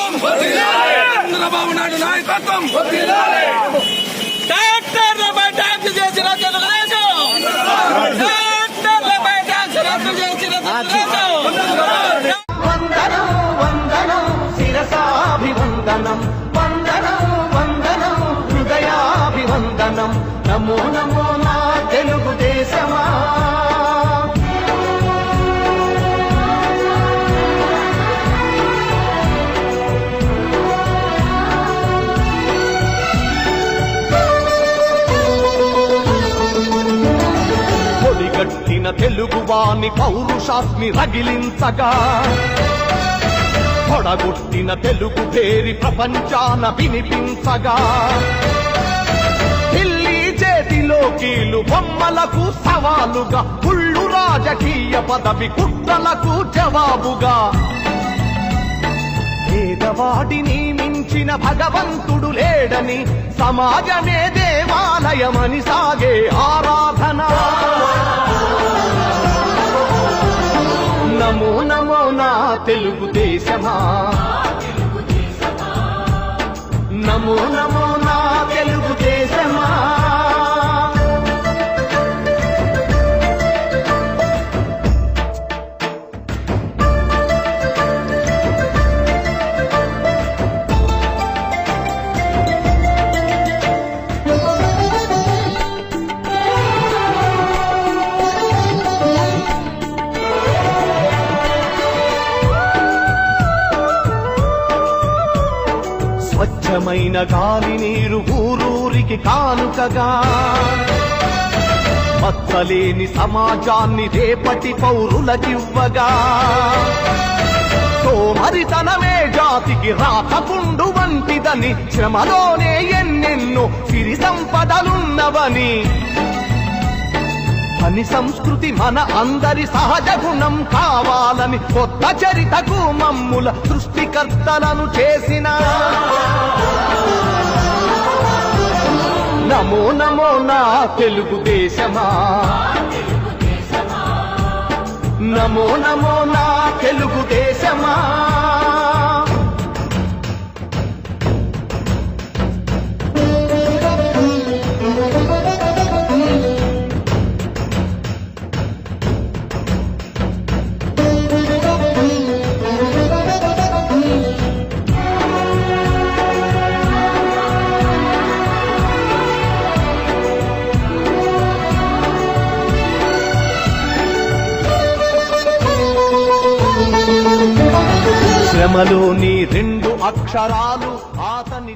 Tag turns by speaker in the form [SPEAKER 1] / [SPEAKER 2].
[SPEAKER 1] నాయకత్వం చంద్రబాబు నాయుడు నాయకత్వం డాక్టర్లపై ట్యాక్స్ చేసిన తెలుగుదేశం డాక్టర్లపై ట్యాక్స్ రద్దు చేసిన తెలుగుదేశం
[SPEAKER 2] వందనం వందనం శిరసాభివందనం వందనం వందనం హృదయాభివందనం నమో నమో నా తెలుగుదేశమా పొడిగట్టిన తెలుగువాని పౌరుషాస్మి రగిలించగా పొడగొట్టిన తెలుగు పేరి ప్రపంచాన వినిపించగా ఢిల్లీ చేతిలో కీలు బొమ్మలకు సవాలుగా కుళ్ళు రాజకీయ పదవి కుట్రలకు జవాబుగా పేదవాడిని మించిన భగవంతుడు లేడని సమాజమే దేవాలయమని సాగే ఆరాధన నమో నమో నా తెలుగుదేశమా నమో నమో నా తెలుగుదేశమా స్వచ్ఛమైన గాలి నీరు ఊరూరికి కానుకగా మచ్చలేని సమాజాన్ని రేపటి పౌరులకివ్వగా సోమరితనమే జాతికి రాకపుండు వంటిదని శ్రమలోనే ఎన్నెన్నో సిరి సంపదలున్నవని పని సంస్కృతి మన అందరి సహజ గుణం కావాలని కొత్త చరితకు మమ్ముల సృష్టికర్తలను చేసిన నమో నమో నా తెలుగుదేశమా నమో నమో నా తెలుగుదేశమా శ్రమలోని రెండు అక్షరాలు అతని